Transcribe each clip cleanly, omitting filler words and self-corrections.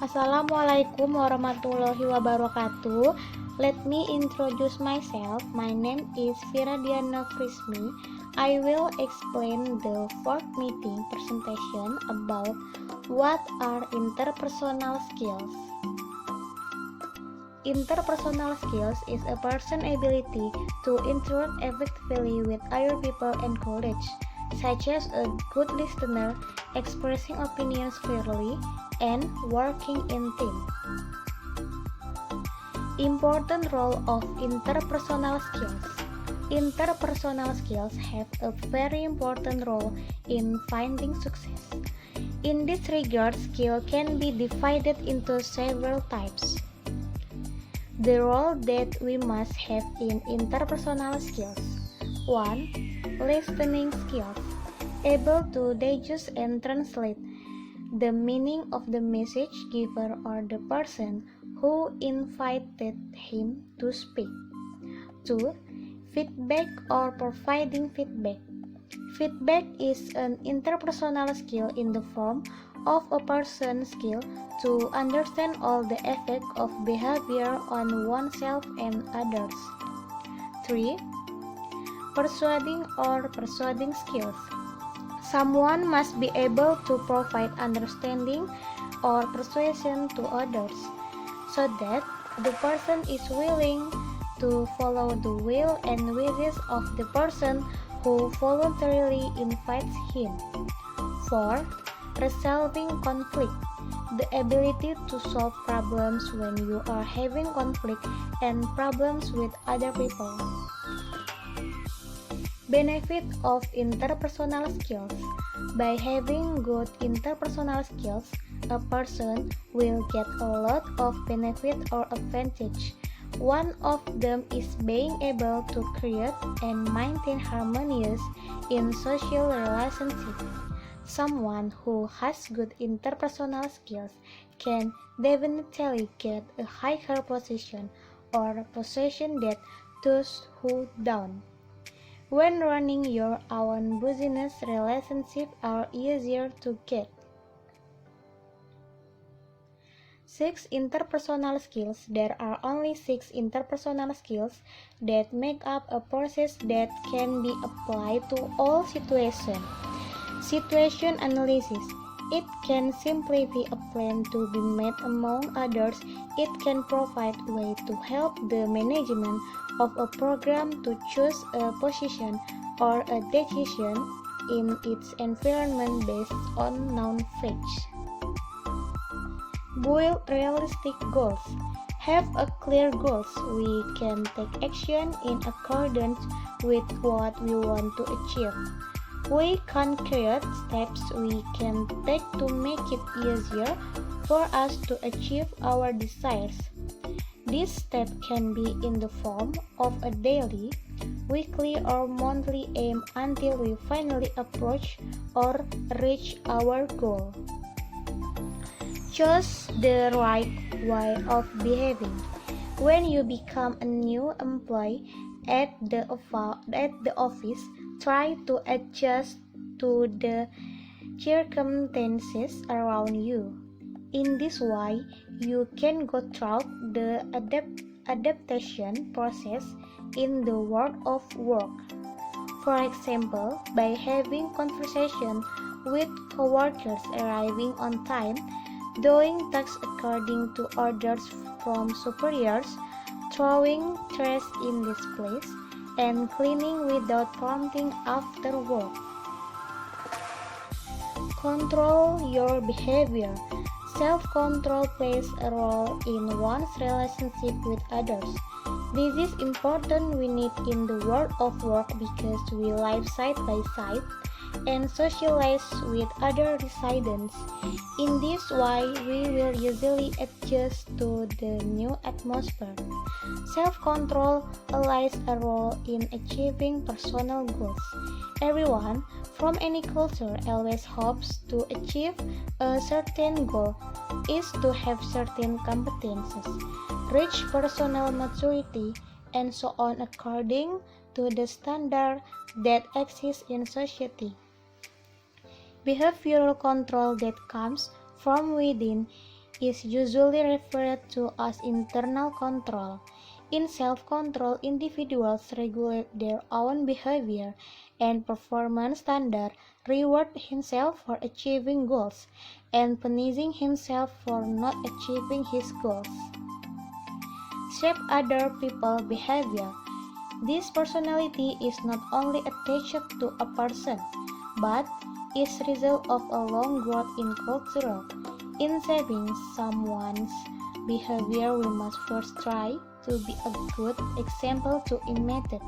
Assalamualaikum warahmatullahi wabarakatuh. Let me introduce myself. My name is Firadiana Krismi. I will explain the fourth meeting presentation about what are interpersonal skills. Interpersonal skills is a person's ability to interact effectively with other people and colleagues, such as a good listener, expressing opinions clearly, and working in team. Important role of interpersonal skills. Interpersonal skills have a very important role in finding success. In this regard, skill can be divided into several types. The role that we must have in interpersonal skills. 1. Listening skills. Able to digest and translate the meaning of the message giver or the person who invited him to speak. 2. Feedback or providing feedback. Feedback is an interpersonal skill in the form of a person's skill to understand all the effect of behavior on oneself and others. 3. Persuading or persuading skills. Someone must be able to provide understanding or persuasion to others, so that the person is willing to follow the will and wishes of the person who voluntarily invites him. 4. Resolving conflict. The ability to solve problems when you are having conflict and problems with other people. Benefit of interpersonal skills. By having good interpersonal skills, a person will get a lot of benefit or advantage. One of them is being able to create and maintain harmonious in social relationships. Someone who has good interpersonal skills can definitely get a higher position or position that those who don't. When running your own business, relationships are easier to get. 6 interpersonal skills. There are only 6 interpersonal skills that make up a process that can be applied to all situations. Situation analysis. It can simply be a plan to be made among others. It can provide a way to help the management of a program to choose a position or a decision in its environment based on known facts. Build realistic goals. Have a clear goals. We can take action in accordance with what we want to achieve. We can create steps we can take to make it easier for us to achieve our desires. This step can be in the form of a daily, weekly, or monthly aim until we finally approach or reach our goal. Choose the right way of behaving. When you become a new employee at the office, try to adjust to the circumstances around you. In this way, you can go through the adaptation process in the world of work. For example, by having conversation with coworkers, arriving on time, doing tasks according to orders from superiors, throwing trash in this place, and cleaning without prompting after work. Control your behavior. Self-control plays a role in one's relationship with others. This is important we need in the world of work because we live side by side and socialize with other residents. In this way, we will usually adjust to the new atmosphere. Self-control plays a role in achieving personal goals. Everyone from any culture always hopes to achieve a certain goal, is to have certain competences, reach personal maturity, and so on according to the standard that exists in society. Behavioral control that comes from within is usually referred to as internal control. In self-control, individuals regulate their own behavior and performance standards, reward himself for achieving goals, and punishing himself for not achieving his goals. Shape other people's behavior. This personality is not only attached to a person, but is result of a long growth in cultural. In shaping someone's behavior, we must first try to be a good example to imitate,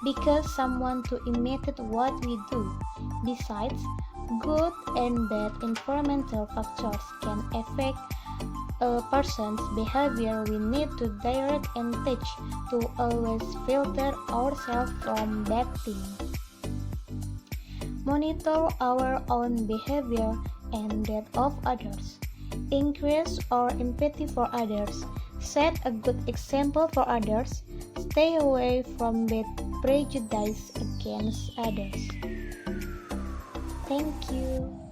because someone to imitate what we do. Besides, good and bad environmental factors can affect a person's behavior. We need to direct and teach to always filter ourselves from bad things. Monitor our own behavior and that of others. Increase our empathy for others. Set a good example for others. Stay away from bad prejudice against others. Thank you.